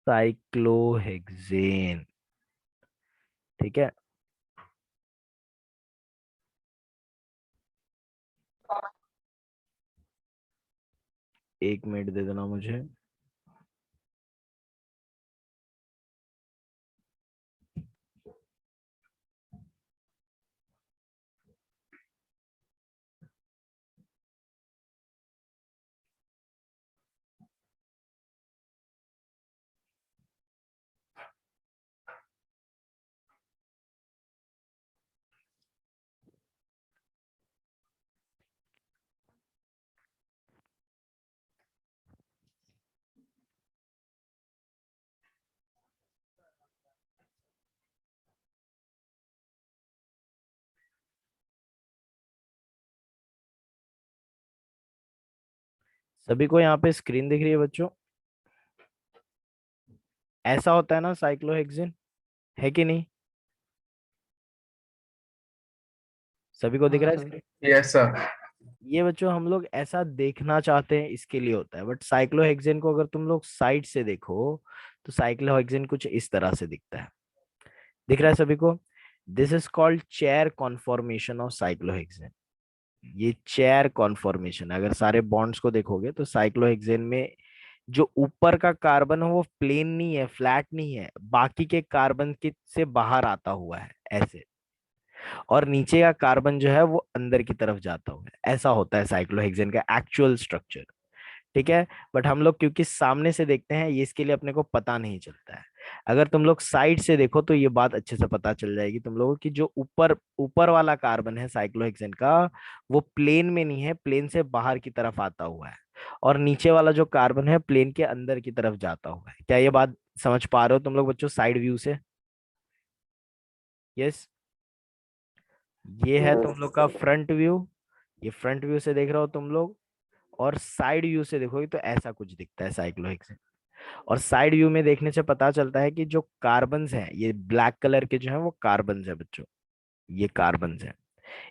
Cyclohexane. ठीक है। 1 minute दे देना मुझे। सभी को यहाँ पे स्क्रीन दिख रही है बच्चों? ऐसा होता है ना साइक्लोहेक्सेन, है कि नहीं? सभी को दिख हाँ रहा है सर। स्क्रीन? Yes sir. ये बच्चों हम लोग ऐसा देखना चाहते हैं इसके लिए होता है, बट साइक्लोहेक्सेन को अगर तुम लोग साइड से देखो तो साइक्लोहेक्सेन कुछ इस तरह से दिखता है। दिख रहा है सभी को? This is called chair conformation of cyclohexane. ये चेयर कॉन्फॉर्मेशन, अगर सारे बॉन्ड्स को देखोगे तो साइक्लोहेक्सेन में जो ऊपर का कार्बन है वो प्लेन नहीं है, फ्लैट नहीं है, बाकी के कार्बन के से बाहर आता हुआ है ऐसे। और नीचे का कार्बन जो है वो अंदर की तरफ जाता हुआ है। ऐसा होता है साइक्लोहेक्सेन का एक्चुअल स्ट्रक्चर। ठीक है। बट हम लोग क्योंकि सामने से देखते हैं, ये इसके लिए अपने को पता नहीं चलता है। अगर तुम लोग साइड से देखो तो ये बात अच्छे से पता चल जाएगी तुम लोगों की। जो ऊपर ऊपर वाला कार्बन है साइक्लोहेक्सेन का, वो प्लेन में नहीं है, प्लेन से बाहर की तरफ आता हुआ है। और नीचे वाला जो कार्बन है प्लेन के अंदर की तरफ जाता हुआ है। क्या ये बात समझ पा रहे हो तुम लोग बच्चों साइड व्यू से? यस। ये है तुम लोग का फ्रंट व्यू। ये फ्रंट व्यू से देख रहे हो तुम लोग। और साइड व्यू से देखोगे तो ऐसा कुछ दिखता है साइक्लोहेक्सेन। और साइड व्यू में देखने से पता चलता है कि जो कार्बन्स हैं, ये ब्लैक कलर के जो हैं वो कार्बन्स है बच्चों। ये कार्बन्स हैं।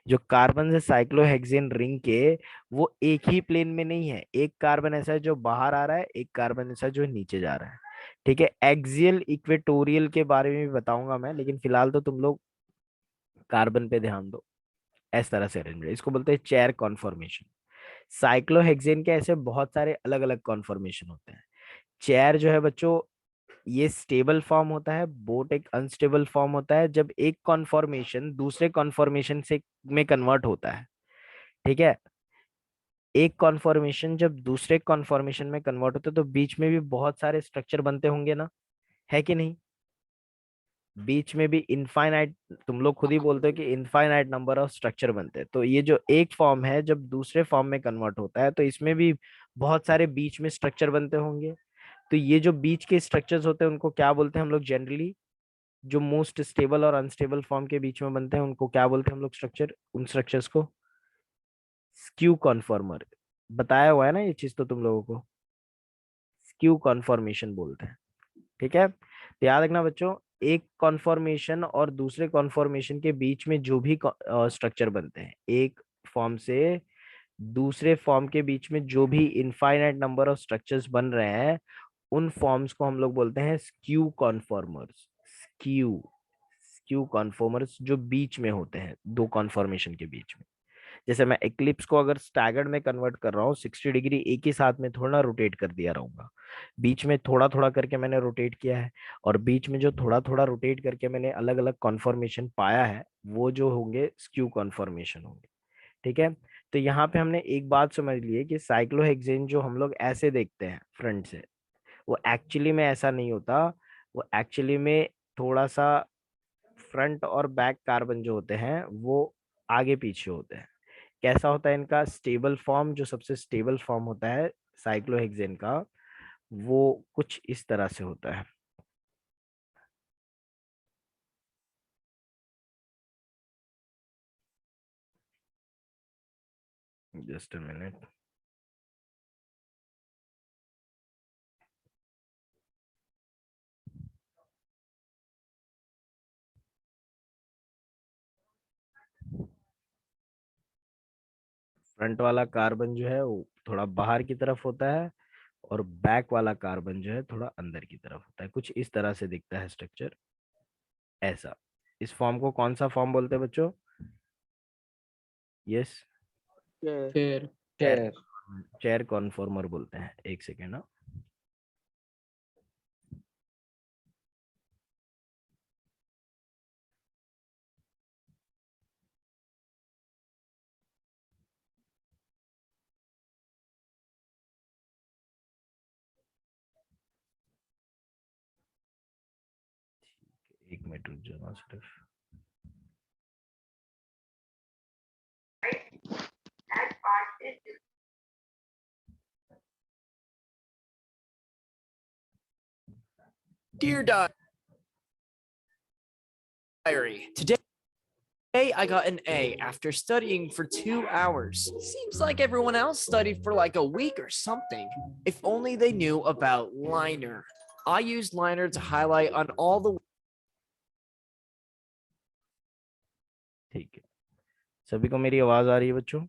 जो कार्बन है साइक्लोहेक्सेन रिंग के, वो एक ही प्लेन में नहीं है। एक कार्बन ऐसा है जो बाहर आ रहा है, एक कार्बन ऐसा है जो नीचे जा रहा है। ठीक है। एक्सियल इक्वेटोरियल के बारे में भी बताऊंगा मैं, लेकिन फिलहाल तो तुम लोग कार्बन पे ध्यान दो। इस तरह से अरेंजमेंट, इसको बोलते हैं चेयर कॉन्फॉर्मेशन। साइक्लोहेक्सेन के ऐसे बहुत सारे अलग अलग कॉन्फॉर्मेशन होते हैं। चेयर जो है बच्चों, ये स्टेबल फॉर्म होता है, बोट एक अनस्टेबल फॉर्म होता है जब एक कॉन्फॉर्मेशन दूसरे कॉन्फॉर्मेशन से में कन्वर्ट होता है। ठीक है। एक कॉन्फॉर्मेशन जब दूसरे कॉन्फॉर्मेशन में कन्वर्ट होता है तो बीच में भी बहुत सारे स्ट्रक्चर बनते होंगे ना, है कि नहीं? बीच में भी इनफाइनाइट, तुम लोग खुद ही बोलते हो कि इनफाइनाइट नंबर ऑफ स्ट्रक्चर बनते हैं। तो ये जो एक फॉर्म है जब दूसरे फॉर्म में कन्वर्ट होता है तो इसमें भी बहुत सारे बीच में स्ट्रक्चर बनते होंगे। तो ये जो बीच के स्ट्रक्चर्स होते हैं उनको क्या बोलते हैं हम लोग जनरली? जो मोस्ट स्टेबल और अनस्टेबल फॉर्म के बीच में बनते हैं उनको क्या बोलते हैं हम लोग स्ट्रक्चर, उन स्ट्रक्चर्स को? Skew conformer. बताया हुआ है ना ये चीज तो तुम लोगों को। स्क्यू कॉन्फॉर्मेशन बोलते हैं। ठीक है। तो याद रखना बच्चों, एक कॉन्फॉर्मेशन और दूसरे कॉन्फॉर्मेशन के बीच में जो भी स्ट्रक्चर बनते हैं, एक फॉर्म से दूसरे फॉर्म के बीच में जो भी इनफाइनाइट नंबर ऑफ स्ट्रक्चर्स बन रहे हैं, उन फॉर्म्स को हम लोग बोलते हैं skew conformers. Skew skew conformers जो बीच में होते हैं दो कॉन्फॉर्मेशन के बीच में। जैसे मैं एक्लिप्स को अगर स्टैगर्ड में कन्वर्ट कर रहा हूँ, 60 डिग्री एक ही साथ में थोड़ा रोटेट कर दिया रहूंगा। बीच में थोड़ा थोड़ा करके मैंने रोटेट किया है। और बीच में जो थोड़ा थोड़ा रोटेट करके मैंने अलग अलग कॉन्फॉर्मेशन पाया है, वो जो होंगे स्क्यू कॉन्फॉर्मेशन होंगे। ठीक है। तो यहाँ पे हमने एक बात समझ ली है कि साइक्लोहेक्सेन जो हम लोग ऐसे देखते हैं फ्रंट से, वो एक्चुअली में ऐसा नहीं होता। वो एक्चुअली में थोड़ा सा फ्रंट और बैक कार्बन जो होते हैं वो आगे पीछे होते हैं। कैसा होता है इनका स्टेबल फॉर्म? जो सबसे स्टेबल फॉर्म होता है साइक्लोहेक्सेन का, वो कुछ इस तरह से होता है। Just a minute. फ्रंट वाला कार्बन जो है वो थोड़ा बाहर की तरफ होता है, और बैक वाला कार्बन जो है थोड़ा अंदर की तरफ होता है। कुछ इस तरह से दिखता है स्ट्रक्चर, ऐसा। इस फॉर्म को कौन सा फॉर्म बोलते हैं बच्चों? Yes, chair. Chair. Chair conformer बोलते हैं। एक सेकेंड ना। एक मिनट रुक जाना सिर्फ। Dear Diary, today I got an A after studying for 2 hours. Seems like everyone else studied for like a week or something. If only they knew about liner. I used liner to highlight on all the. ठीक है, सभी को मेरी आवाज आ रही है बच्चों?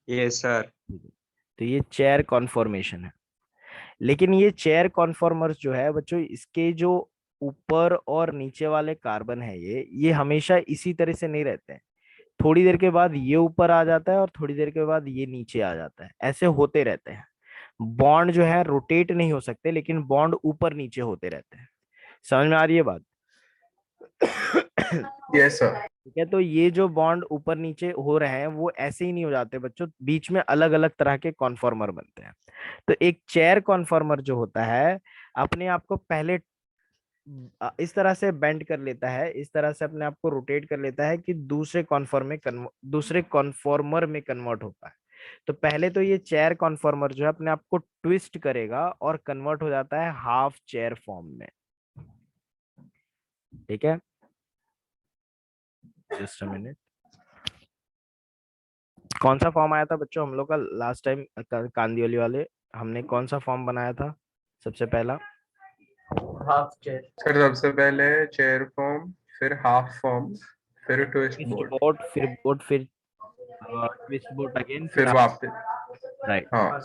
Yes sir. तो ये चेयर कॉन्फॉर्मेशन है। लेकिन ये चेयर कॉन्फॉर्मर्स जो है बच्चों, इसके जो ऊपर और नीचे वाले कार्बन है, ये हमेशा इसी तरह से नहीं रहते हैं। थोड़ी देर के बाद ये ऊपर आ जाता है और थोड़ी देर के बाद ये नीचे आ जाता है, ऐसे होते रहते हैं। बॉन्ड जो है रोटेट नहीं हो सकते, लेकिन बॉन्ड ऊपर नीचे होते रहते हैं। समझ में आ रही है बात? Yes sir. ठीक है, तो ये जो बॉन्ड ऊपर नीचे हो रहे हैं वो ऐसे ही नहीं हो जाते बच्चों, बीच में अलग अलग तरह के कॉन्फॉर्मर बनते हैं। तो एक चेयर कॉन्फॉर्मर जो होता है, अपने आप को पहले इस तरह से बेंड कर लेता है, इस तरह से अपने आप को रोटेट कर लेता है कि दूसरे कॉन्फॉर्मर में कन्वर्ट होता है। तो पहले तो ये चेयर कॉन्फॉर्मर जो है अपने आप को ट्विस्ट करेगा और कन्वर्ट हो जाता है हाफ चेयर फॉर्म में। ठीक है, जस्ट अ मिनट। कौन सा फॉर्म आया था बच्चों हम लोग का लास्ट टाइम? कांदिवली वाले, हमने कौन सा फॉर्म बनाया था सबसे पहला? Half chair sir. सबसे पहले चेयर फॉर्म, फिर हाफ फॉर्म, फिर ट्विस्ट ट्विस्ट बोर्ड, बोट, फिर बोट, फिर ट्विस्ट बोट अगेन, फिर फिर वापस। राइट। हाँ।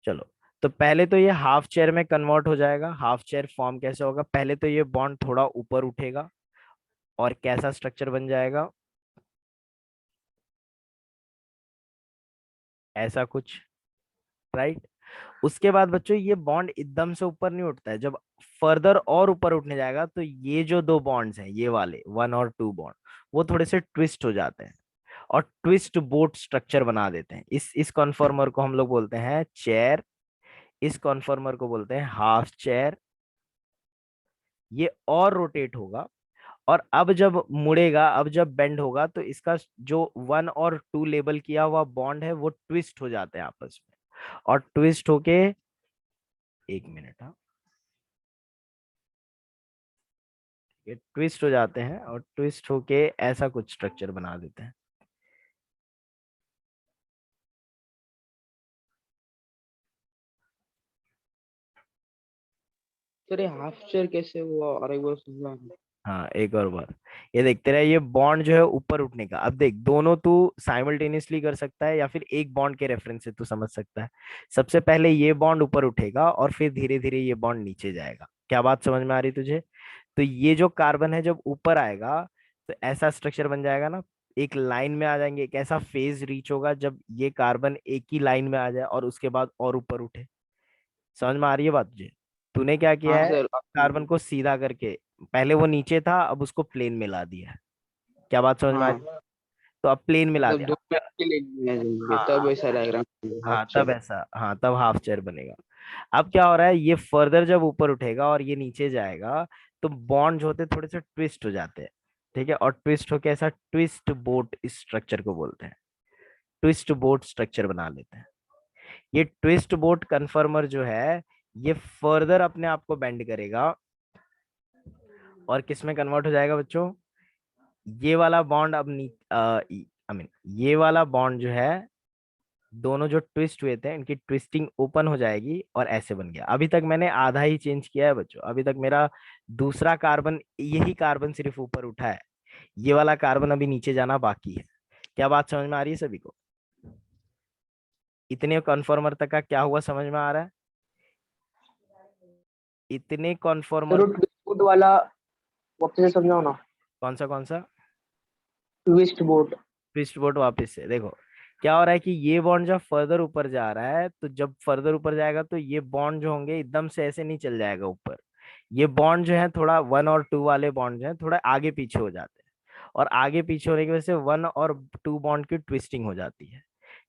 चलो, तो पहले तो ये हाफ चेयर में कन्वर्ट हो जाएगा। हाफ चेयर फॉर्म कैसे होगा? पहले तो ये बॉन्ड थोड़ा ऊपर उठेगा और कैसा स्ट्रक्चर बन जाएगा? ऐसा कुछ, राइट। उसके बाद बच्चों ये बॉन्ड एकदम से ऊपर नहीं उठता है, जब फर्दर और ऊपर उठने जाएगा तो ये जो दो बॉन्ड्स हैं, ये वाले 1 और 2 बॉन्ड, वो थोड़े से ट्विस्ट हो जाते हैं और ट्विस्ट बोट स्ट्रक्चर बना देते हैं। इस कॉन्फॉर्मर को हम लोग बोलते हैं चेयर, इस कॉन्फॉर्मर को बोलते हैं हाफ चेयर। ये और रोटेट होगा, और अब जब मुड़ेगा, अब जब बेंड होगा, तो इसका जो 1 और 2 लेबल किया हुआ बॉन्ड है वो ट्विस्ट हो जाते हैं आपस में, और ट्विस्ट होके, एक मिनट, हाँ, ये ट्विस्ट हो जाते हैं और ट्विस्ट होके ऐसा कुछ स्ट्रक्चर बना देते हैं। सर ये हाफ चेयर कैसे हुआ और एक बार समझा। हाँ, एक और बार, ये देखते रहे, ये बॉन्ड जो है ऊपर उठने का। अब देख, दोनों तू साइमल्टेनियसली कर सकता है या फिर एक बॉन्ड के रेफरेंस से तू समझ सकता है। सबसे पहले ये बॉन्ड ऊपर उठेगा और फिर धीरे धीरे ये बॉन्ड नीचे जाएगा। क्या बात समझ में आ रही तुझे? तो ये जो कार्बन है जब ऊपर आएगा तो ऐसा स्ट्रक्चर बन जाएगा ना, एक लाइन में आ जाएंगे। एक ऐसा फेज रीच होगा जब ये कार्बन एक ही लाइन में आ जाए और उसके बाद और ऊपर उठे। समझ में आ रही है बात तुझे? तूने क्या किया हाँ है, सर। कार्बन को सीधा करके, पहले वो नीचे था अब उसको प्लेन में ला दिया है। क्या बात समझ में आ रही है? हाँ तो अब प्लेन में ला मतलब दिया। 2 मिनट के लिए जाएंगे तब हाँ, ऐसा डायग्राम हाफ हाँ तब चेयर। ऐसा, हाँ तब हाफ चेयर बनेगा। अब क्या हो रहा है, ये फर्दर जब ऊपर उठेगा और ये नीचे जाएगा, तो बॉन्ड जो होते हैं थोड़े से ट्विस्ट हो जाते हैं। ठीक है, और ट्विस्ट होके ऐसा ट्विस्ट बोट स्ट्रक्चर को बोलते हैं। ट्विस्ट बोट स्ट्रक्चर बना लेते हैं। ये ट्विस्ट बोट कन्फर्मर जो है, ये फर्दर अपने आप को बेंड करेगा और किस में कन्वर्ट हो जाएगा बच्चों? ये वाला बॉन्ड अब आई मीन ये वाला बॉन्ड जो है, दोनों जो ट्विस्ट हुए थे इनकी ट्विस्टिंग ओपन हो जाएगी और ऐसे बन गया। अभी तक मैंने आधा ही चेंज किया है बच्चों, अभी तक मेरा दूसरा कार्बन, यही कार्बन सिर्फ ऊपर उठा है, ये वाला कार्बन अभी नीचे जाना बाकी है। क्या बात समझ में आ रही है सभी को? इतने कन्फर्मर तक का क्या हुआ समझ में आ रहा है? इतने कन्फर्मर सर ट्विस्ट वाला वापस से समझाओ ना। कौन सा? Twist boat. ट्विस्ट बोट वापस से देखो क्या हो रहा है कि ये बॉन्ड जब फर्दर ऊपर जा रहा है, तो जब फर्दर ऊपर जाएगा तो ये बॉन्ड जो होंगे एकदम से ऐसे नहीं चल जाएगा ऊपर। ये बॉन्ड जो है थोड़ा 1 और 2 वाले बॉन्ड जो है थोड़ा आगे पीछे हो जाते हैं, और आगे पीछे होने की वजह से 1 और 2 बॉन्ड की ट्विस्टिंग हो जाती है।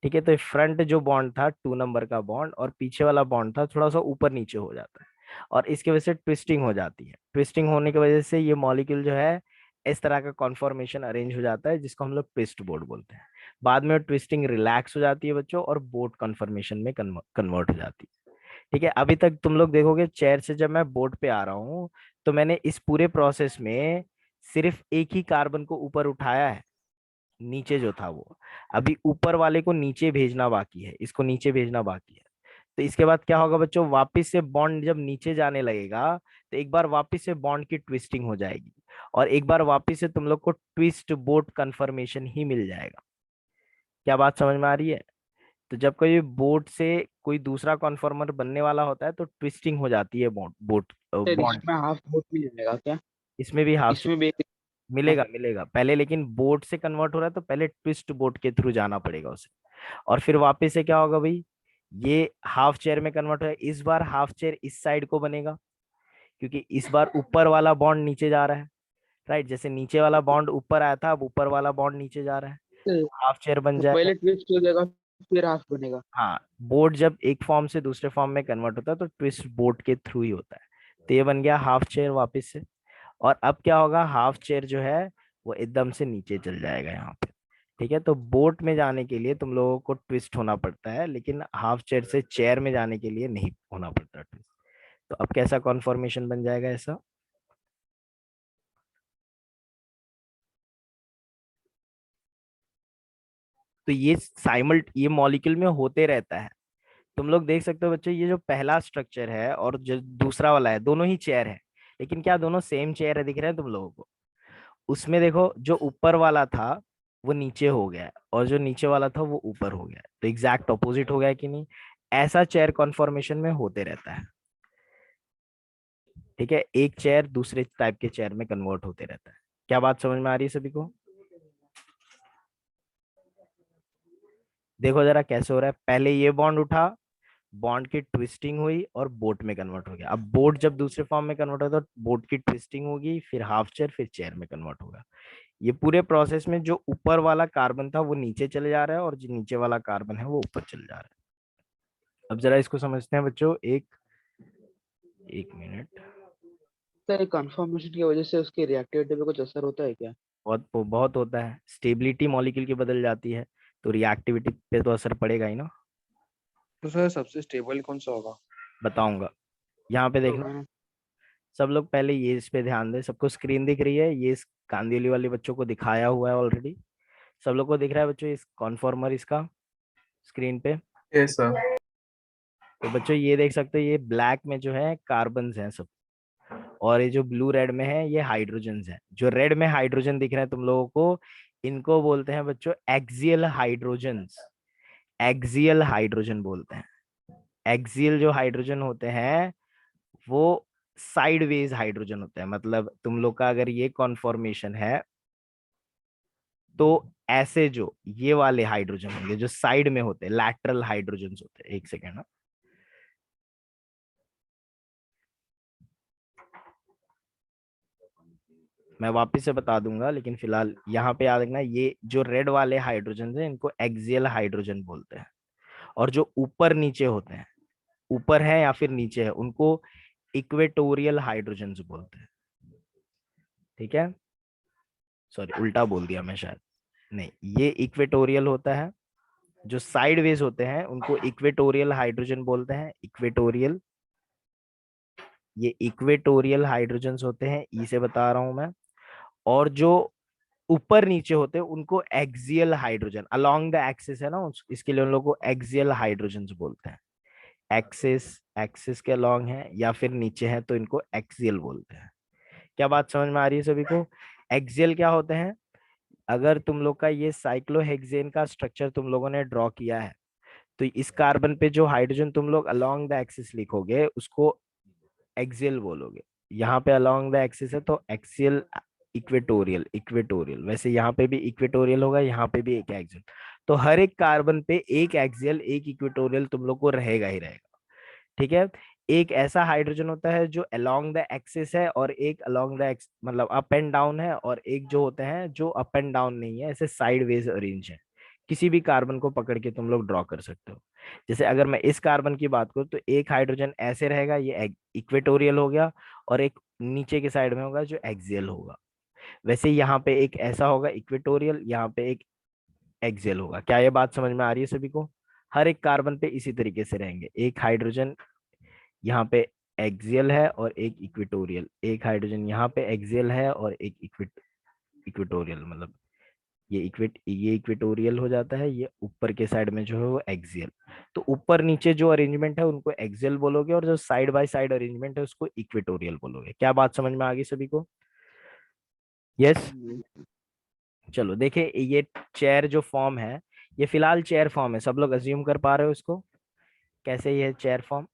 ठीक है, तो फ्रंट जो बॉन्ड था 2 नंबर का बॉन्ड, और पीछे वाला बॉन्ड था थोड़ा सा ऊपर नीचे हो जाता है, और इसकी वजह से ट्विस्टिंग हो जाती है। ट्विस्टिंग होने की वजह से ये मॉलिक्यूल जो है इस तरह का कॉन्फॉर्मेशन अरेंज हो जाता है, जिसको हम लोग ट्विस्ट बोर्ड बोलते हैं। बाद में ट्विस्टिंग रिलैक्स हो जाती है बच्चों, और बोर्ड कन्फर्मेशन में कन्वर्ट हो जाती है। ठीक है, अभी तक तुम लोग देखोगे चेयर से जब मैं बोर्ड पे आ रहा हूँ, तो मैंने इस पूरे प्रोसेस में सिर्फ एक ही कार्बन को ऊपर उठाया है, नीचे जो था वो। अभी ऊपर वाले को नीचे भेजना बाकी है, इसको नीचे भेजना बाकी है। तो इसके बाद क्या होगा बच्चों, वापस से बॉन्ड जब नीचे जाने लगेगा, तो एक बार वापस से बॉन्ड की ट्विस्टिंग हो जाएगी, और एक बार वापस से तुम लोग को ट्विस्ट बोट कन्फर्मेशन ही मिल जाएगा। क्या बात समझ में आ रही है? तो जब कोई बोट से कोई दूसरा कन्फर्मर बनने वाला होता है, तो ट्विस्टिंग हो जाती है बोट बोट सर बॉन्ड। इसमें हाफ बोट मिल जाएगा क्या? इसमें भी हाफ इसमें भी मिलेगा, मिलेगा पहले, लेकिन बोट से कन्वर्ट हो रहा है तो पहले ट्विस्ट बोट के थ्रू जाना पड़ेगा उसे। और फिर वापस से क्या होगा भाई, ये हाफ चेयर में कन्वर्ट हो, इस बार हाफ चेयर इस साइड को बनेगा, क्योंकि इस बार ऊपर वाला बॉन्ड नीचे जा रहा है। राइट, जैसे नीचे वाला बॉन्ड ऊपर आया था, अब ऊपर वाला बॉन्ड नीचे जा रहा है, सर, हाफ चेयर बन तो जाएगा। पहले ट्विस्ट हो जाएगा फिर हाफ बनेगा। हाँ, बोर्ड जब एक फॉर्म से दूसरे फॉर्म में कन्वर्ट होता है तो ट्विस्ट बोर्ड के थ्रू ही होता है। तो ये बन गया हाफ चेयर वापस से। और अब क्या होगा, हाफ चेयर जो है वो एकदम से नीचे चल जाएगा यहाँ पे। ठीक है, तो बोट में जाने के लिए तुम लोगों को ट्विस्ट होना पड़ता है, लेकिन हाफ चेयर से चेयर में जाने के लिए नहीं होना पड़ता ट्विस्ट। तो अब कैसा कॉन्फॉर्मेशन बन जाएगा ऐसा? तो ये मॉलिक्यूल में होते रहता है। तुम लोग देख सकते हो बच्चों, ये जो पहला स्ट्रक्चर है और जो दूसरा वाला है, दोनों ही चेयर है, लेकिन क्या दोनों सेम चेयर है दिख रहे हैं तुम लोगों को? उसमें देखो, जो ऊपर वाला था वो नीचे हो गया है, और जो नीचे वाला था वो ऊपर हो गया है। तो एग्जैक्ट ऑपोजिट हो गया है कि नहीं? ऐसा चेयर कॉन्फॉर्मेशन में होते रहता है। ठीक है, एक चेयर दूसरे टाइप के चेयर में कन्वर्ट होते रहता है। क्या बात समझ में आ रही है सभी को? देखो जरा कैसे हो रहा है, पहले ये बॉन्ड उठा, बॉन्ड की ट्विस्टिंग हुई और बोट में कन्वर्ट हो गया। अब बोट जब दूसरे फॉर्म में कन्वर्ट होता है तो बोट की ट्विस्टिंग होगी, फिर हाफ चेयर, फिर चेयर में कन्वर्ट होगा। ये पूरे प्रोसेस में जो ऊपर वाला कार्बन था वो नीचे चले जा रहा है, और जो नीचे वाला कार्बन है वो ऊपर चले जा रहा है। अब जरा इसको समझते हैं बच्चों, एक मिनट। सर कंफर्मेशन की वजह से उसकी रिएक्टिविटी पे कुछ असर होता है क्या? बहुत बहुत होता है, स्टेबिलिटी मॉलिक्यूल की बदल जाती है, तो रिएक्टिविटी पे तो असर पड़ेगा ही ना। तो सर सबसे स्टेबल कौन सा होगा? बताऊंगा, यहाँ पे देखना। हाँ। सब लोग पहले ये इस पे ध्यान दें, सबको स्क्रीन दिख रही है? ये इस कांदिवली वाले बच्चों को दिखाया हुआ है ऑलरेडी, सब लोग को दिख रहा है बच्चों इस कॉन्फॉर्मर इसका स्क्रीन पे? Yes sir. तो बच्चों ये देख सकते हो, ये ब्लैक में जो है कार्बन्स हैं सब, और ये जो ब्लू रेड में है ये हाइड्रोजन है। जो रेड में हाइड्रोजन दिख रहे हैं तुम लोगों को, इनको बोलते हैं बच्चों एक्सियल हाइड्रोजन्स। एक्सियल हाइड्रोजन बोलते हैं। एक्सियल जो हाइड्रोजन होते हैं वो साइडवेज हाइड्रोजन होते हैं। मतलब तुम लोग का अगर ये कॉन्फॉर्मेशन है, तो ऐसे जो ये वाले हाइड्रोजन होंगे जो साइड में होते हैं, लैटरल हाइड्रोजन होते हैं। एक सेकेंड ना, मैं वापस से बता दूंगा, लेकिन फिलहाल यहाँ पे याद रखना, ये जो रेड वाले हाइड्रोजन है इनको एक्सियल हाइड्रोजन बोलते हैं। और जो ऊपर नीचे होते हैं, ऊपर है या फिर नीचे है, उनको इक्वेटोरियल हाइड्रोजन बोलते हैं। ठीक है, सॉरी उल्टा बोल दिया मैं शायद, नहीं, ये इक्वेटोरियल होता है। जो साइडवेज होते हैं उनको इक्वेटोरियल हाइड्रोजन बोलते हैं, इक्वेटोरियल। ये इक्वेटोरियल हाइड्रोजन्स होते हैं, ई से बता रहा हूं मैं। और जो ऊपर नीचे होते हैं उनको axial hydrogen, along the axis है ना, इसके लिए उन लोगों को एक्सियल हाइड्रोजन बोलते हैं। एक्सिस, एक्सिस के अलोंग है या फिर नीचे है तो इनको एक्सियल बोलते हैं। क्या बात समझ में आ रही है सभी को? एक्सियल क्या होते हैं? अगर तुम लोग का ये साइक्लोहेक्सेन का स्ट्रक्चर तुम लोगों ने ड्रॉ किया है, तो इस कार्बन पे जो हाइड्रोजन तुम लोग अलोंग द एक्सिस लिखोगे उसको एक्सियल बोलोगे। यहाँ पे अलोंग द एक्सिस है तो एक्सियल, इक्वेटोरियल, इक्वेटोरियल। वैसे यहाँ पे भी इक्वेटोरियल होगा, यहाँ पे भी एक एक्सियल। तो हर एक कार्बन पे एक एक्सियल एक इक्वेटोरियल तुम लोग को रहेगा ही रहेगा। ठीक है। एक ऐसा हाइड्रोजन होता है जो अलोंग द एक्सिस है, और एक अलोंग द एक्स मतलब अप एंड डाउन है, और एक जो होते हैं जो अप एंड डाउन नहीं है, ऐसे साइड वेज अरेंज है। किसी भी कार्बन को पकड़ के तुम लोग ड्रॉ कर सकते हो। जैसे अगर मैं इस कार्बन की बात करूँ तो एक हाइड्रोजन ऐसे रहेगा, ये इक्वेटोरियल हो गया, और एक नीचे के साइड में होगा जो एक्सियल होगा। वैसे यहाँ पे एक ऐसा होगा इक्वेटोरियल, यहाँ पे एक एक्सियल होगा। क्या ये बात समझ में आ रही है सभी को? हर एक कार्बन पे इसी तरीके से रहेंगे, एक हाइड्रोजन यहाँ पे एक्सियल है और एक इक्वेटोरियल, एक हाइड्रोजन यहाँ पे एक्सियल है और एक इक्वेटोरियल, मतलब ये इक्वेटोरियल हो जाता है, ये ऊपर के साइड में जो है वो एक्सियल। तो ऊपर नीचे जो अरेंजमेंट है उनको एक्सियल बोलोगे, और जो साइड बाय साइड अरेंजमेंट है उसको इक्वेटोरियल बोलोगे। क्या बात समझ में आ गई सभी को? यस। चलो देखिए, ये चेयर जो फॉर्म है, ये फिलहाल चेयर फॉर्म है। सब लोग अज्यूम कर पा रहे हो इसको? कैसे ये चेयर फॉर्म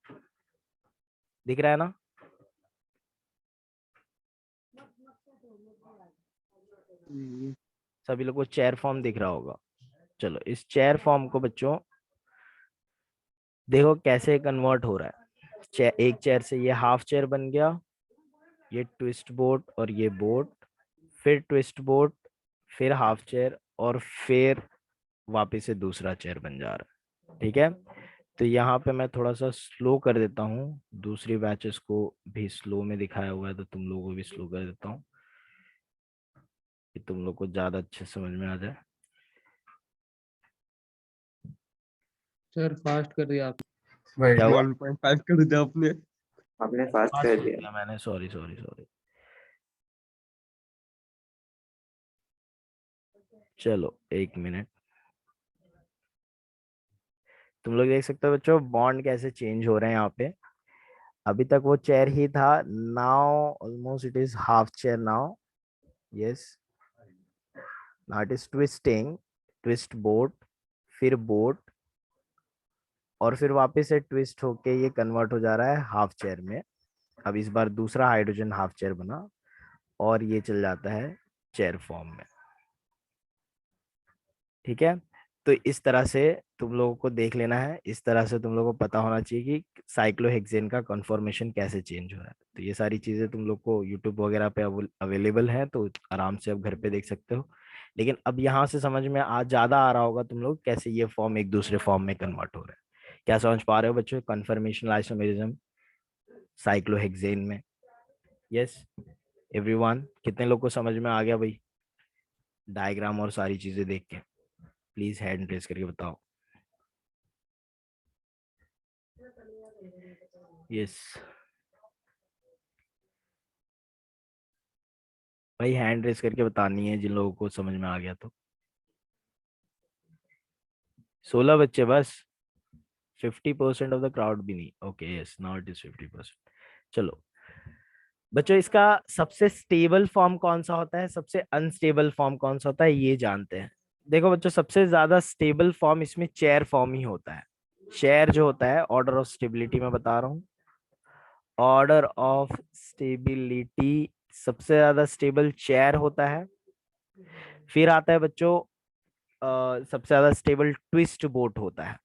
दिख रहा है ना? सभी लोग को चेयर फॉर्म दिख रहा होगा। चलो इस चेयर फॉर्म को बच्चों देखो कैसे कन्वर्ट हो रहा है। एक चेयर से ये हाफ चेयर बन गया, ये ट्विस्ट बोट और ये बोट, फिर ट्विस्ट बोट, फिर हाफ चेयर, और फिर वापस से दूसरा चेयर बन जा रहा है। ठीक है। तो यहाँ पे मैं थोड़ा सा स्लो कर देता हूँ, दूसरी बैचेस को भी स्लो में दिखाया हुआ है तो तुम लोगों को भी स्लो कर देता हूँ कि तुम लोग को ज्यादा अच्छे समझ में आ जाए। सर फास्ट कर दिया आप। भाई क्या हुआ? 1.5 कर दिया आपने। आपने फास्ट पास कर कर दिया। दिया मैंने, सॉरी सॉरी सॉरी। चलो एक मिनट। तुम लोग देख सकते हो बच्चों बॉन्ड कैसे चेंज हो रहे हैं यहाँ पे। अभी तक वो चेयर ही था, now almost it is half chair now. Yes, now it is twisting, twist boat, फिर बोट, और फिर वापस से ट्विस्ट होके ये कन्वर्ट हो जा रहा है हाफ चेयर में। अब इस बार दूसरा हाइड्रोजन हाफ चेयर बना, और ये चल जाता है चेयर फॉर्म में। ठीक है। तो इस तरह से तुम लोगों को देख लेना है, इस तरह से तुम लोगों को पता होना चाहिए कि साइक्लोहेक्सेन का कन्फॉर्मेशन कैसे चेंज हो रहा है। तो ये सारी चीजें तुम लोग को यूट्यूब वगैरह पे अवेलेबल है, तो आराम से अब घर पे देख सकते हो। लेकिन अब यहाँ से समझ में आज ज्यादा आ रहा होगा तुम लोग कैसे ये फॉर्म एक दूसरे फॉर्म में कन्वर्ट हो रहा है। क्या समझ पा रहे हो बच्चों कन्फर्मेशन आइसोमेरिज्म साइक्लोहेक्सेन में? यस एवरीवन, कितने लोग को समझ में आ गया भाई डायग्राम और सारी चीजें देख के? प्लीज हैंड रेस करके बताओ। यस भाई, हैंड रेस करके बतानी है जिन लोगों को समझ में आ गया तो। 16 बच्चे बस, 50% ऑफ द क्राउड भी नहीं। Okay yes, now it is 50%। चलो बच्चों, इसका सबसे स्टेबल फॉर्म कौन सा होता है, सबसे अनस्टेबल फॉर्म कौन सा होता है, ये जानते हैं। देखो बच्चों, सबसे ज्यादा स्टेबल फॉर्म इसमें चेयर फॉर्म ही होता है। चेयर जो होता है, ऑर्डर ऑफ स्टेबिलिटी में बता रहा हूँ, ऑर्डर ऑफ स्टेबिलिटी सबसे ज्यादा स्टेबल चेयर होता है। फिर आता है बच्चों सबसे ज्यादा स्टेबल ट्विस्ट बोट होता है,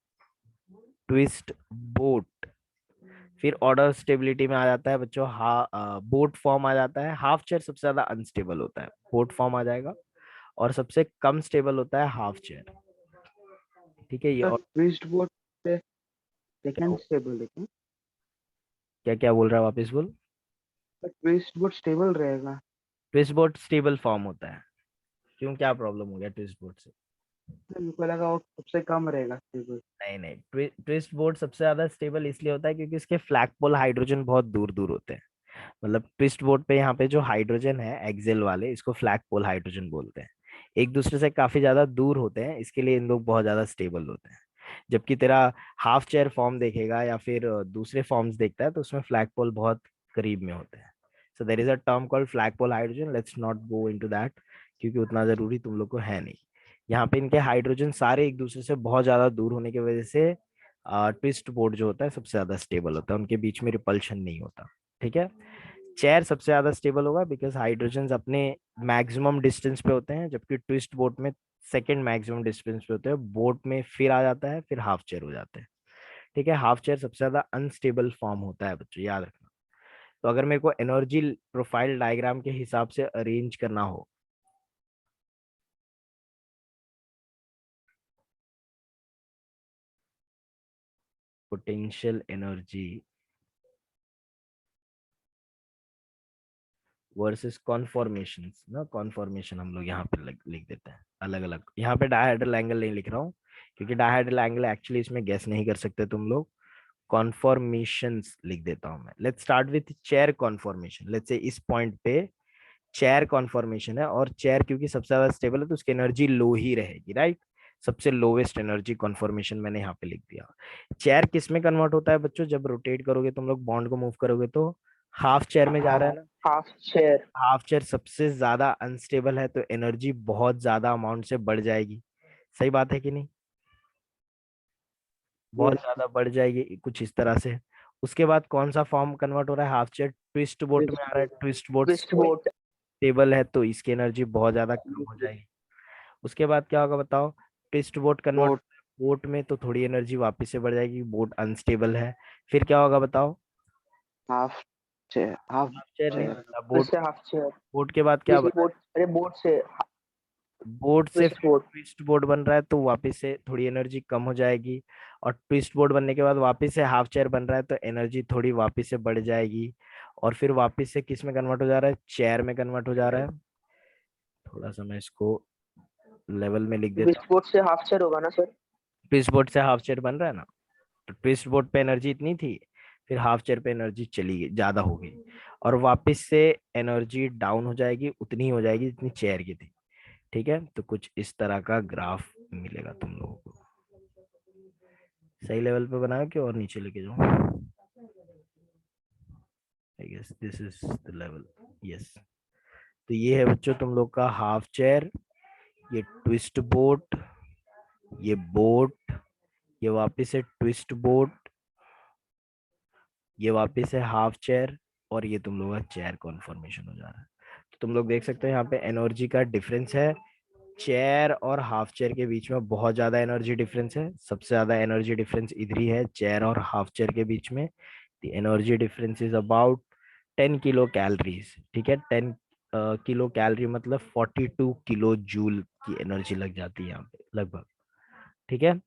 ट्विस्ट बोट। फिर ऑर्डर स्टेबिलिटी में आ जाता है बच्चों बोट फॉर्म आ जाता है। हाफ चेयर सबसे ज्यादा अनस्टेबल होता है, बोट फॉर्म आ जाएगा। और सबसे कम स्टेबल होता है हाफ चेयर। ठीक है, ये सर ट्विस्ट बोट पे सेकंड स्टेबल लेकिन क्या क्या बोल रहा है, वापस बोल। ट्विस्ट बोट स्टेबल रहेगा। ट्विस्ट बोट स्टेबल फॉर्म होता है। क्यों, क्या प्रॉब्लम हो गया ट्विस्ट बोट से? तो मेरे को लगा वो सबसे कम रहेगा स्टेबल। नहीं नहीं, ट्विस्ट बोट सबसे ज्यादा स्टेबल इसलिए होता है क्योंकि इसके फ्लैग पोल हाइड्रोजन बहुत दूर दूर होते हैं। मतलब ट्विस्ट बोट पे यहाँ पे जो हाइड्रोजन है एक्सेल वाले, इसको फ्लैग पोल हाइड्रोजन बोलते हैं, एक दूसरे से काफी ज्यादा दूर होते हैं, इसके लिए इन लोग बहुत ज्यादा स्टेबल होते हैं। जबकि तेरा हाफ चेयर फॉर्म देखेगा या फिर दूसरे फॉर्म्स देखता है तो उसमें फ्लैग पोल बहुत करीब में होते हैं। So there is a term called flag pole hydrogen, let's not go into that क्योंकि उतना जरूरी तुम लोग को है नहीं। यहाँ पे इनके हाइड्रोजन सारे एक दूसरे से बहुत ज्यादा दूर होने की वजह से ट्विस्ट बोट जो होता है सबसे ज्यादा स्टेबल होता है, उनके बीच में रिपल्शन नहीं होता। ठीक है, चेयर सबसे ज्यादा स्टेबल होगा बिकॉज हाइड्रोजन अपने मैक्सिमम डिस्टेंस पे होते हैं, जबकि ट्विस्ट बोट में सेकंड मैक्सिमम डिस्टेंस पे होते हैं, बोट में फिर आ जाता है, फिर हाफ चेयर हो जाते हैं। ठीक है, हाफ चेयर सबसे ज्यादा अनस्टेबल फॉर्म होता है बच्चों, याद रखना। तो अगर मेरे को एनर्जी प्रोफाइल डायग्राम के हिसाब से अरेंज करना हो, पोटेंशियल एनर्जी वर्सेस कॉन्फॉर्मेशन ना, कॉन्फॉर्मेशन हम लोग यहाँ पे लिख देते हैं अलग अलग। यहाँ पे डायहेड्रल एंगल नहीं लिख रहा हूँ, क्योंकि डायहेड्रल एंगल एक्चुअली इसमें गेस नहीं कर सकते तुम लोग। कॉन्फॉर्मेशंस लिख देता हूँ मैं। Let's start with chair conformation. Let's say इस पॉइंट पे चेयर कॉन्फॉर्मेशन है, और चेयर क्योंकि सबसे ज्यादा स्टेबल है तो उसकी एनर्जी लो ही रहेगी, राइट। सबसे लोवेस्ट एनर्जी कॉन्फॉर्मेशन मैंने यहाँ पे लिख दिया। चेयर किस में कन्वर्ट होता है बच्चों, जब रोटेट करोगे तुम लोग बॉन्ड को मूव करोगे तो हाफ चेयर में जा रहा है ना। Half chair. हाफ चेयर सबसे ज्यादा अनस्टेबल है, तो एनर्जी बहुत ज्यादा अमाउंट से बढ़ जाएगी। सही बात है कि नहीं, बहुत यस। ज्यादा बढ़ जाएगी कुछ इस तरह से। उसके बाद कौन सा फॉर्म कन्वर्ट हो रहा है, हाफ चेयर ट्विस्ट बोट में आ रहा है। Twist boat twist boat. Stable है तो इसकी एनर्जी बहुत ज्यादा कम हो जाएगी। उसके बाद क्या होगा बताओ, twist boat convert boat. Boat में तो थोड़ी एनर्जी वापस से बढ़ जाएगी, बोट अनस्टेबल है। फिर क्या होगा बताओ, half chair. Half half chair नहीं चेयर बनता फिर बोट। से हाफ चेयर। बोट के बाद क्या ट्विस्ट बना, बोट। अरे बोट से बोट से ट्विस्ट फिर बोट। ट्विस्ट बोट बन रहा है तो वापस से थोड़ी एनर्जी कम हो जाएगी। और ट्विस्ट बोट बनने के बाद वापस से हाफ चेयर बन रहा है तो एनर्जी थोड़ी वापस से बढ़ जाएगी। और फिर वापस से किस में कन्वर्ट हो जा रहा है, चेयर में कन्वर्ट हो जा रहा है। थोड़ा सा मैं इसको लेवल में लिख देता ट्विस्ट हूँ। बोट से हाफ चेयर होगा ना सर? ट्विस्ट बोट से हाफ चेयर बन रहा है ना, तो ट्विस्ट बोट पे एनर्जी इतनी थी, फिर हाफ चेयर पे एनर्जी चली गई, ज्यादा हो गई, और वापस से एनर्जी डाउन हो जाएगी, उतनी ही हो जाएगी जितनी चेयर की थी। ठीक है, तो कुछ इस तरह का ग्राफ मिलेगा तुम लोगों को। सही लेवल पे बनाया कि और नीचे लेके जाओ, I guess this is the level. Yes, तो ये है बच्चों तुम लोग का हाफ चेयर, ये ट्विस्ट बोट, ये बोट, ये वापस से ट्विस्ट बोट, ये वापस से हाफ चेयर, और ये तुम लोग का चेयर कॉन्फॉर्मेशन हो जा रहा है। तो तुम लोग देख सकते हो यहाँ पे एनर्जी का डिफरेंस है, चेयर और हाफ चेयर के बीच में बहुत ज्यादा एनर्जी डिफरेंस है। सबसे ज्यादा एनर्जी डिफरेंस इधर ही है, चेयर और हाफ चेयर के बीच में। The energy difference is about 10 kilo calories. ठीक है, 10 किलो कैलोरी मतलब 42 किलो जूल की एनर्जी लग जाती है यहाँ पे लगभग। ठीक है,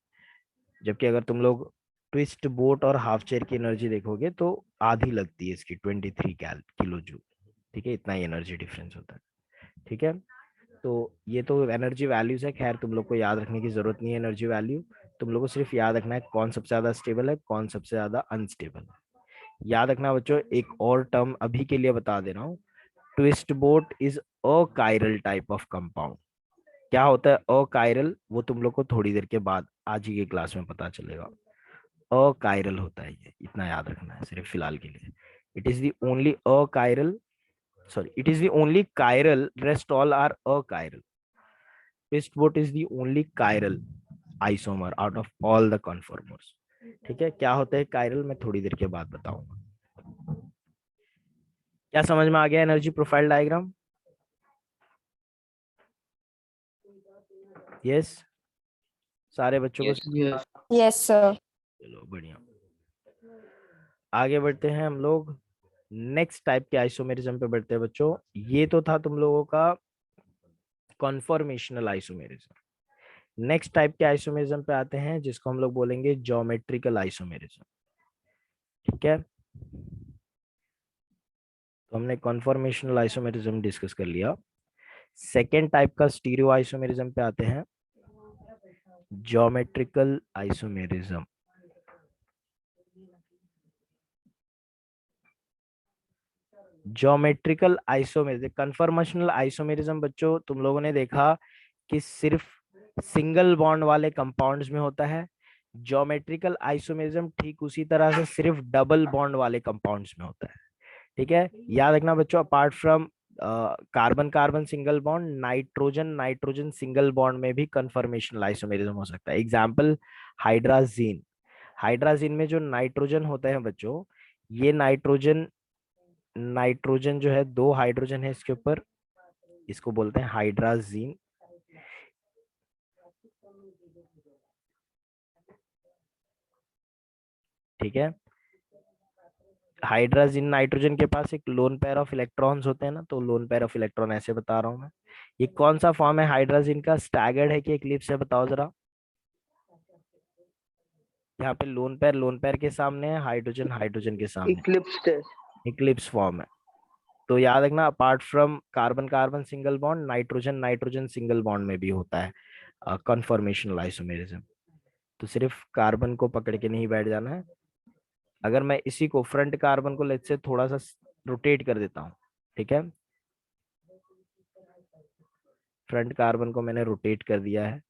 जबकि अगर तुम लोग ट्विस्ट बोट और हाफ चेयर की एनर्जी देखोगे तो आधी लगती है इसकी, 23 किलो जूल। ठीक है, इतना ही एनर्जी डिफरेंस होता है। ठीक है, तो ये तो एनर्जी वैल्यूज है, खैर तुम लोग को याद रखने की जरूरत नहीं है एनर्जी वैल्यू। तुम लोग को सिर्फ याद रखना है कौन सबसे ज्यादा स्टेबल है, कौन सबसे ज्यादा अनस्टेबल है। याद रखना बच्चों, एक और टर्म अभी के लिए बता दे रहा हूँ, twist boat is achiral type of compound. क्या होता है अकाइरल, वो तुम लोग को थोड़ी देर के बाद आज ही की क्लास में पता चलेगा। अकाइरल होता है ये, इतना याद रखना है सिर्फ फिलहाल के लिए। It is the only achiral, sorry, it is the only chiral, rest all are achiral. Twist boat is the only chiral isomer out of all the conformers. ठीक है, क्या होता है chiral मैं थोड़ी देर के बाद बताऊंगा। क्या समझ में आ गया एनर्जी प्रोफाइल डायग्राम? यस, सारे बच्चों को यस। Yes sir. चलो बढ़िया, आगे बढ़ते हैं हम लोग। नेक्स्ट टाइप के आइसोमेरिज्म पे बढ़ते हैं बच्चों। ये तो था तुम लोगों का कॉन्फॉर्मेशनल आइसोमेरिज्म। नेक्स्ट टाइप के आइसोमेरिज्म पे आते हैं जिसको हम लोग बोलेंगे ज्योमेट्रिकल आइसोमेरिज्म। ठीक है, तो हमने कॉन्फॉर्मेशनल आइसोमेरिज्म डिस्कस कर लिया। सेकेंड टाइप का स्टीरियो आइसोमेरिज्म पे आते हैं, geometrical isomerism. Geometrical isomerism, conformational isomerism बच्चों तुम लोगों ने देखा कि सिर्फ सिंगल बॉन्ड वाले कंपाउंड्स में होता है। ज्योमेट्रिकल आइसोमेरिज्म ठीक उसी तरह से सिर्फ डबल बॉन्ड वाले कंपाउंड्स में होता है। ठीक है, याद रखना बच्चों, apart from carbon carbon single bond, nitrogen nitrogen single bond में भी कन्फर्मेशनल आइसोमेरिज्म हो सकता है। Example hydrazine. हाइड्राजीन में जो नाइट्रोजन होते हैं बच्चों, ये नाइट्रोजन नाइट्रोजन जो है, 2 हाइड्रोजन है इसके ऊपर, इसको बोलते हैं हाइड्राजीन। ठीक है, हाइड्राजीन नाइट्रोजन के पास एक लोन पेयर ऑफ इलेक्ट्रॉन्स होते हैं ना, तो लोन पेयर ऑफ इलेक्ट्रॉन ऐसे बता रहा हूं मैं। ये कौन सा फॉर्म है हाइड्राजीन का, स्टैगर्ड है कि एक्लिप्स है, बताओ जरा। यहाँ पे लोन पेयर के सामने है, हाइड्रोजन हाइड्रोजन के सामने, इक्लिप्स्ड है। इक्लिप्स फॉर्म है। तो याद रखना, apart from carbon carbon single bond, nitrogen nitrogen single bond में भी होता है कन्फॉर्मेशनल आइसोमेरिज्म। तो सिर्फ कार्बन को पकड़ के नहीं बैठ जाना है। अगर मैं इसी को फ्रंट कार्बन को लेट से थोड़ा सा रोटेट कर देता हूँ, ठीक है, फ्रंट कार्बन को मैंने रोटेट कर दिया है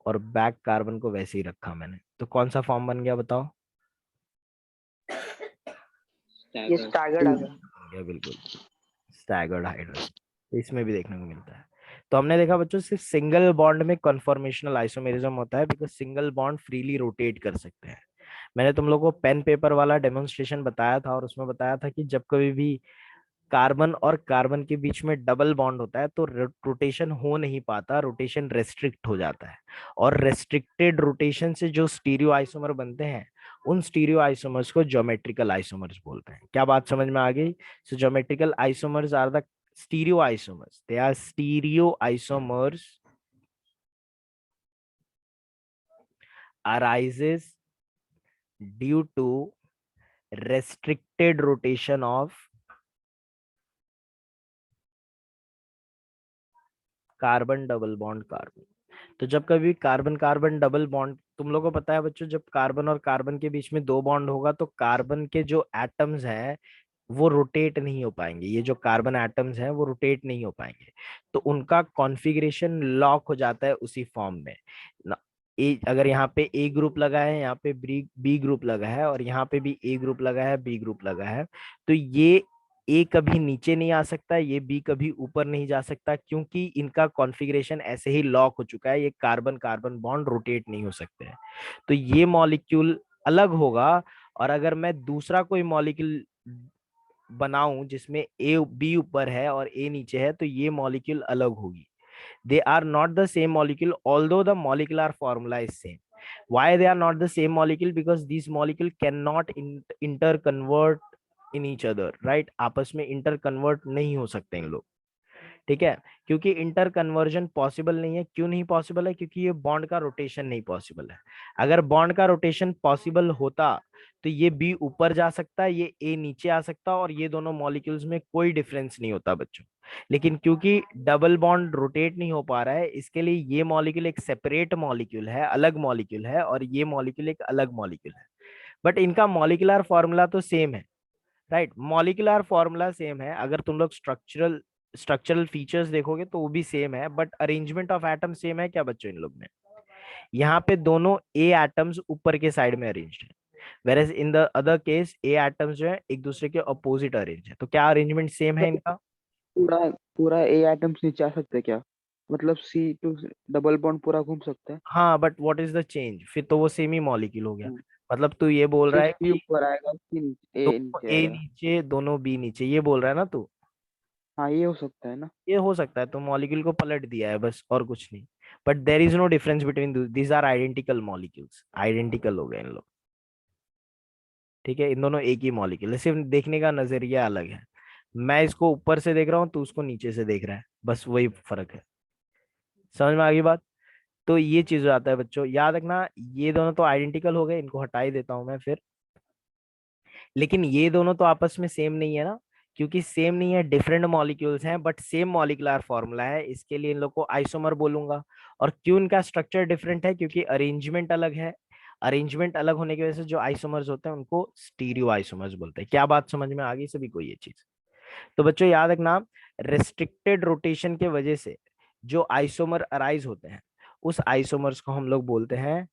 और बैक कार्बन को वैसे ही रखा मैंने, तो कौन सा फॉर्म बन गया बताओ। ये स्टैगर्ड आ गया। बन गया बिल्कुल, स्टैगर्ड हाइड्रोजन। तो इसमें भी देखने को मिलता है। तो हमने देखा बच्चों, सिर्फ सिंगल बॉन्ड में कन्फॉर्मेशनल आइसोमेरिज्म होता है, because single bond freely rotate कर सकते हैं। मैंने तुम लोगों को पेन पेपर वाला डेमोन्स्ट्रेशन बताया था, और उसमें बताया था कि जब कभी भी कार्बन और कार्बन के बीच में डबल बॉन्ड होता है तो रोटेशन हो नहीं पाता, रोटेशन रेस्ट्रिक्ट हो जाता है। और रेस्ट्रिक्टेड रोटेशन से जो स्टीरियो आइसोमर बनते हैं, उन स्टीरियो आइसोमर्स को ज्योमेट्रिकल आइसोमर्स बोलते हैं। क्या बात समझ में आ गई? So geometrical isomers are the stereo isomers, they are stereo isomers arises due to restricted rotation of carbon double bond carbon. तो जब कभी कार्बन कार्बन डबल बॉन्ड, तुम लोगों को पता है बच्चों, जब कार्बन और कार्बन के बीच में 2 बॉन्ड होगा तो कार्बन के जो एटम्स हैं वो रोटेट नहीं हो पाएंगे, ये जो कार्बन एटम्स हैं वो रोटेट नहीं हो पाएंगे, तो उनका कॉन्फ़िगरेशन लॉक हो जाता है उसी फॉर्म में ना। अगर यहाँ पे ए ग्रुप लगा है, यहाँ पे बी ग्रुप लगा है, और यहाँ पे भी ए ग्रुप लगा है, बी ग्रुप लगा है, तो ये ए कभी नीचे नहीं आ सकता, ये बी कभी ऊपर नहीं जा सकता, क्योंकि इनका कॉन्फ़िगरेशन ऐसे ही लॉक हो चुका है, ये कार्बन कार्बन बॉन्ड रोटेट नहीं हो सकते हैं। तो ये मॉलिक्यूल अलग होगा। और अगर मैं दूसरा कोई मॉलिक्यूल बनाऊं जिसमें ए बी ऊपर है और ए नीचे है, तो ये मॉलिक्यूल अलग होगी। They are not the same molecule although the molecular formula is same. why they are not the same molecule? Because these molecule cannot interconvert in each other, right? आपस में इंटर कन्वर्ट नहीं हो सकते इन लोग, ठीक है, क्योंकि इंटर कन्वर्जन पॉसिबल नहीं है। क्यों नहीं पॉसिबल है? क्योंकि ये बॉन्ड का रोटेशन नहीं पॉसिबल है। अगर बॉन्ड का रोटेशन पॉसिबल होता तो ये बी ऊपर जा सकता है, ये ए नीचे आ सकता, और ये दोनों मॉलिक्यूल्स में कोई डिफरेंस नहीं होता बच्चों। लेकिन क्योंकि डबल बॉन्ड रोटेट नहीं हो पा रहा है, इसके लिए ये मॉलिक्यूल एक सेपरेट मॉलिक्यूल है, अलग मॉलिक्यूल है, और ये मॉलिक्यूल एक अलग मॉलिक्यूल है। बट इनका मॉलिक्यूलर फॉर्मूला तो सेम है, राइट? मॉलिक्यूलर फॉर्मूला सेम है। अगर तुम लोग स्ट्रक्चरल फीचर्स देखोगे तो वो भी सेम है, but arrangement of atom same है क्या बच्चों इन लोग में? यहाँ पे दोनों ए एटम्स ऊपर के साइड में अरेंज्ड है, whereas in the other case a atoms जो है एक दूसरे के अपोजिट अरेंज है। तो क्या अरेंजमेंट सेम है इनका? पूरा पूरा ए एटम्स नीचे आ सकते हैं क्या? मतलब सी टू डबल बॉन्ड पूरा घूम सकता है। हाँ, but what is the change? फिर तो वो सेम ही मॉलिक्यूल हो गया। मतलब तू ये बोल रहा सिर्फ है सी कि ऊपर आएगा, सी नीचे, ए दोनों नीचे ए आएगा। नीचे दोनों बी नीचे, ये बोल रहा है ना तू? हाँ, ये हो सकता है ना। ये हो सकता है, तो मॉलिक्यूल को पलट दिया है बस, और कुछ नहीं। But there is no difference between these are identical molecules, identical हो गए इन लोग, ठीक है, इन दोनों एक ही मॉलिक्यूल है, सिर्फ देखने का नजरिया अलग है। मैं इसको ऊपर से देख रहा हूँ, तू उसको नीचे से देख रहा है, बस वही फर्क है। समझ में आ गई बात? तो ये चीज हो जाता है बच्चों, याद रखना। ये दोनों तो आइडेंटिकल हो गए, इनको हटा ही देता हूं मैं फिर। लेकिन ये दोनों तो आपस में सेम नहीं है ना, क्योंकि सेम नहीं है, डिफरेंट मॉलिक्यूल्स हैं, बट सेम मॉलिक्यूलर फॉर्मूला है, इसके लिए इन लोग को आइसोमर बोलूंगा। और क्यों इनका स्ट्रक्चर डिफरेंट है? क्योंकि अरेंजमेंट अलग है। अरेंजमेंट अलग होने की वजह से जो आइसोमर्स होते हैं उनको स्टीरियो आइसोमर्स बोलते हैं। क्या बात समझ में आ गई सभी को ये चीज? तो बच्चों याद रखना, रेस्ट्रिक्टेड रोटेशन के वजह से जो आइसोमर अराइज होते हैं, उस आइसोमर्स को हम लोग बोलते हैं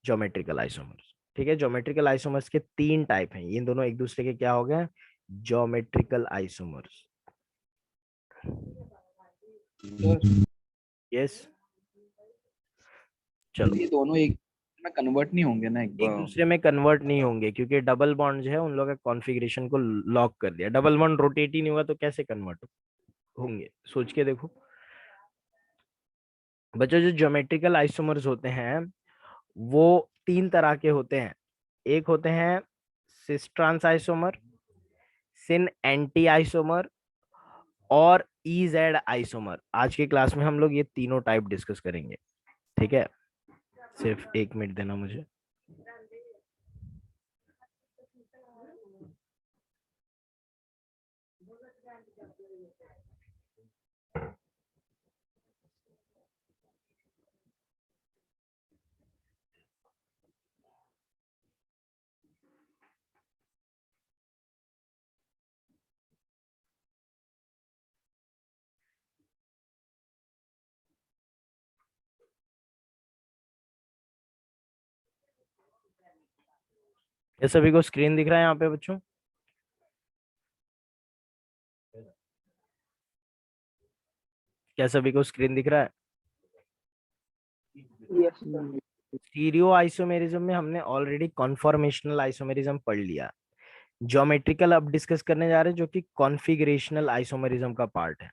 ज्योमेट्रिकल आइसोमर्स। ठीक है, ज्योमेट्रिकल आइसोमर्स के 3 टाइप हैं, ये दोनों एक दूसरे के क्या हो गए? Geometrical isomers. यस, चलो। ये दोनों एक में कन्वर्ट नहीं होंगे ना एक एक बार। दूसरे में कन्वर्ट नहीं होंगे, क्योंकि डबल बॉन्ड जो है उन लोगों के कॉन्फ़िगरेशन को लॉक कर दिया। डबल बॉन्ड रोटेट ही नहीं होगा तो कैसे कन्वर्ट होंगे, सोच के देखो बच्चों। जो ज्योमेट्रिकल आइसोमर्स होते हैं वो तीन तरह के होते हैं। एक होते हैं सिस ट्रांस आइसोमर, सिन एंटी आइसोमर और इजेड आइसोमर। आज की क्लास में हम लोग ये तीनों टाइप डिस्कस करेंगे, ठीक है। सिर्फ 1 मिनट देना मुझे। ये सभी को स्क्रीन दिख रहा है यहाँ पे बच्चों? क्या सभी को स्क्रीन दिख रहा है? Yes sir. स्टीरियो आइसोमेरिज्म में हमने ऑलरेडी कॉन्फॉर्मेशनल आइसोमेरिज्म पढ़ लिया। ज्योमेट्रिकल अब डिस्कस करने जा रहे हैं जो कि कॉन्फिगरेशनल आइसोमेरिज्म का पार्ट है।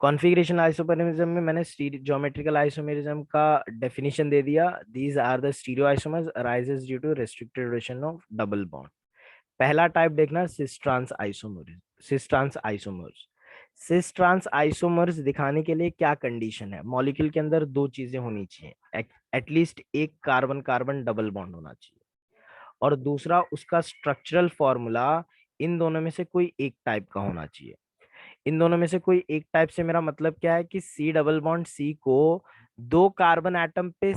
कॉन्फिगरेशनल आइसोमेरिज्म में मैंने ज्योमेट्रिकल आइसोमेरिज्म का डेफिनेशन दे दिया। These are the stereo isomers arises due to restricted relation of double bond. पहला टाइप देखना cis trans isomers. Cis trans isomers, cis trans isomers दिखाने के लिए क्या कंडीशन है? मॉलिक्यूल के अंदर दो चीजें होनी चाहिए, एटलीस्ट एक कार्बन कार्बन डबल बॉन्ड होना चाहिए, और दूसरा उसका स्ट्रक्चरल फॉर्मूला इन दोनों में से कोई एक टाइप का होना चाहिए। इन दोनों में से कोई एक टाइप से मेरा मतलब क्या है कि सी डबल बॉन्ड सी को दो कार्बन एटम पे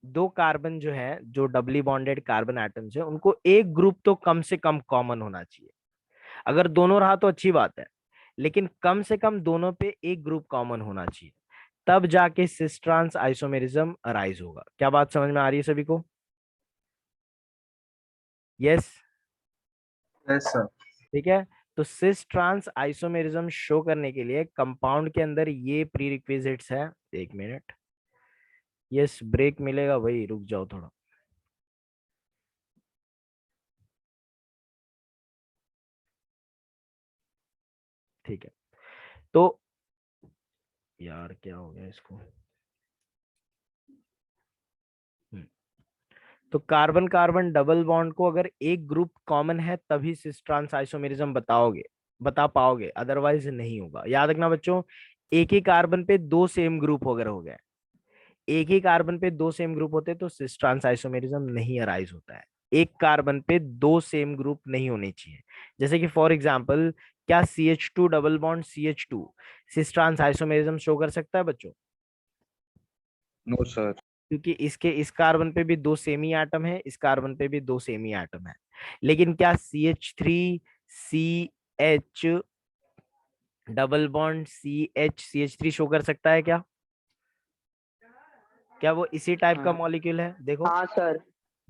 दो कार्बन जो है, जो डबली बॉन्डेड कार्बन एटम्स है, उनको एक ग्रुप तो कम से कम कॉमन होना चाहिए। अगर दोनों रहा तो अच्छी बात है, लेकिन कम से कम दोनों पे एक ग्रुप कॉमन होना चाहिए, तब जाके सिस ट्रांस आइसोमेरिज्म अराइज होगा। क्या बात समझ में आ रही है सभी को? Yes, yes sir. ठीक है। तो सिस ट्रांस आइसोमेरिज्म शो करने के लिए कंपाउंड के अंदर ये प्री रिक्विजिट्स है। 1 मिनट, यस ब्रेक मिलेगा भाई, रुक जाओ थोड़ा। ठीक है, तो यार क्या हो गया इसको। तो कार्बन कार्बन डबल बॉन्ड को अगर एक ग्रुप कॉमन है तभी सिस ट्रांस आइसोमेरिज्म बता पाओगे, अदरवाइज नहीं होगा। याद रखना बच्चों, एक ही कार्बन पे दो सेम ग्रुप वगैरह हो गए, एक ही कार्बन पे दो सेम ग्रुप होते तो सिस ट्रांस आइसोमेरिज्म नहीं अराइज होता है। एक कार्बन पे दो सेम ग्रुप नहीं होने चाहिए। जैसे कि फॉर एग्जांपल, क्या CH2 double bond CH2 cis trans isomerism show कर सकता है बच्चों? No sir. क्योंकि इसके इस कार्बन पे भी दो सेमी एटम है, इस कार्बन पे भी दो सेमी एटम है। लेकिन क्या CH3 CH double bond CH3 show कर सकता है क्या? क्या वो इसी टाइप का हाँ मॉलिक्यूल है? देखो, हाँ सर।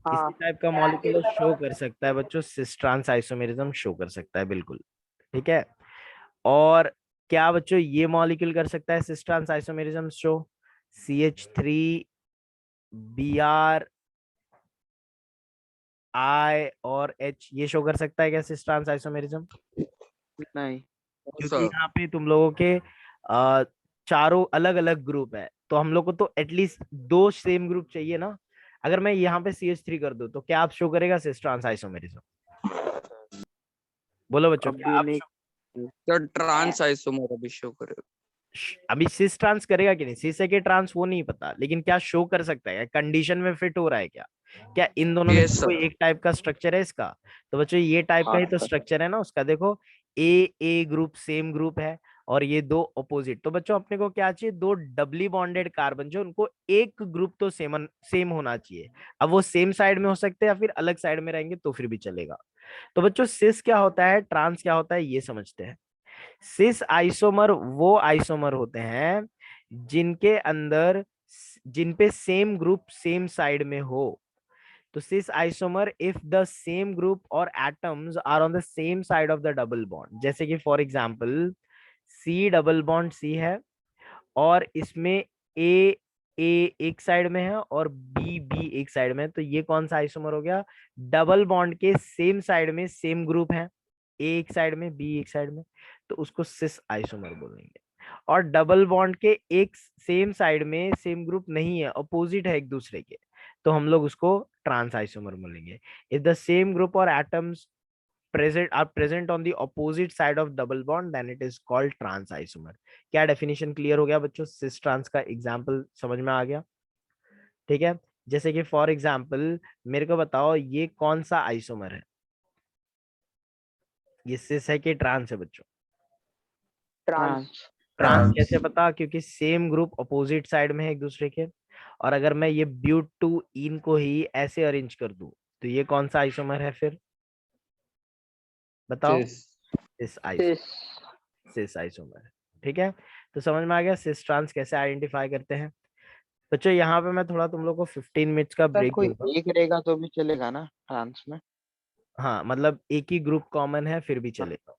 हाँ इसी टाइप का मॉलिक्यूल शो कर सकता है बच्चों, सिस ट्रांस आइसोमेरिज्म शो कर सकता है, बिल्कुल ठीक है। और क्या बच्चों ये मॉलिक्यूल कर सकता है cis trans isomerism show? CH3 Br I और H ये शो कर सकता है क्या सिस ट्रांस आइसोमेरिज्म? नहीं। क्योंकि यहाँ पे तुम लोगों के चारों अलग अलग ग्रुप है, तो हम लोग को तो एटलीस्ट दो सेम ग्रुप चाहिए ना। अगर मैं यहाँ पे CH3 कर दूं तो क्या आप शो करेगा सिस ट्रांस आइसोमेरिज्म? बोलो बच्चों, क्या अभी आप नहीं। सर ट्रांस आइसोमर अभी शो करे। अभी सिस ट्रांस करेगा कि नहीं? सिस है कि ट्रांस वो नहीं पता, लेकिन क्या शो कर सकता है, कंडीशन में फिट हो रहा है क्या? क्या इन दोनों में यस से कोई सर। एक टाइप का स्ट्रक्चर है इसका? तो बच्चों ये टाइप का ही तो स्ट्रक्चर है ना उसका। देखो, ए ग्रुप सेम ग्रुप है और ये दो अपोजिट। तो बच्चों अपने को क्या चाहिए? दो डबली बॉन्डेड कार्बन जो उनको एक ग्रुप तो सेम होना चाहिए। अब वो सेम साइड में हो सकते हैं या फिर अलग साइड में रहेंगे तो फिर भी चलेगा। तो बच्चों सिस क्या होता है, ट्रांस क्या होता है, ये समझते हैं। सिस आइसोमर वो आइसोमर होते हैं जिनके अंदर जिन पे सेम ग्रुप सेम साइड में हो। तो cis isomer if the same group और atoms are on the same side of the double bond. जैसे कि for example C double bond C है और इसमें ए एक साइड में है और बी एक साइड में है, तो ये कौन सा आइसोमर हो गया? डबल बॉन्ड के सेम साइड में सेम ग्रुप है, ए एक साइड में बी एक साइड में, तो उसको सिस आइसोमर बोलेंगे। और डबल बॉन्ड के एक सेम साइड में सेम ग्रुप नहीं है, अपोजिट है एक दूसरे के, तो हम लोग उसको ट्रांस आइसोमर बोलेंगे। इफ द सेम ग्रुप और atoms present on the opposite side of double bond, then it is called trans isomer। क्या डेफिनेशन क्लियर हो गया बच्चों? सिस ट्रांस का एग्जांपल समझ में आ गया? ठीक है, जैसे कि फॉर एग्जांपल मेरे को बताओ ये कौन सा आइसोमर है? ये सिस है कि ट्रांस है बच्चों? ट्रांस। ट्रांस कैसे पता? क्योंकि सेम ग्रुप अपोजिट साइड में है एक दूसरे के। और अगर मैं ये ब्यूट टू इन को ही ऐसे अरेंज कर दूं, तो ये कौन सा आइसोमर है फिर? बताओ। सिस आइसोमर, सिस आइसोमर है। ठीक है, तो समझ में आ गया सिस ट्रांस कैसे आइडेंटिफाई करते हैं बच्चों। यहाँ पे मैं थोड़ा तुम लोग को 15 मिनट्स का सर ब्रेक कोई दूंगा। एक रहेगा तो भी चलेगा ना ट्रांस में? हाँ, मतलब एक ही ग्रुप कॉमन है फिर भी चलेगा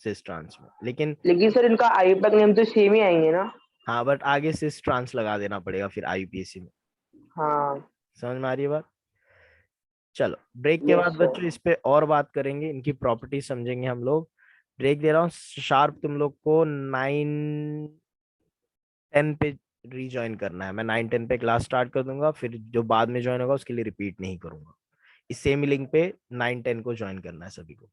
सिस ट्रांस में, लेकिन सर इनका आईपैक नेम तो सेम ही आएंगे ना? हाँ, बट आगे सिस ट्रांस लगा देना पड़ेगा फिर आईयूपीएसी में। हाँ समझ में आ रही है बात? चलो ब्रेक के बाद बच्चों इस पे और बात करेंगे, इनकी प्रॉपर्टी समझेंगे हम लोग। ब्रेक दे रहा हूँ शार्प, तुम लोग को 9-10 पे रीजॉइन करना है। मैं 9-10 पे क्लास स्टार्ट कर दूंगा, फिर जो बाद में ज्वाइन होगा उसके लिए रिपीट नहीं करूंगा। इस सेम लिंक पे 9-10 को ज्वाइन करना है सभी को।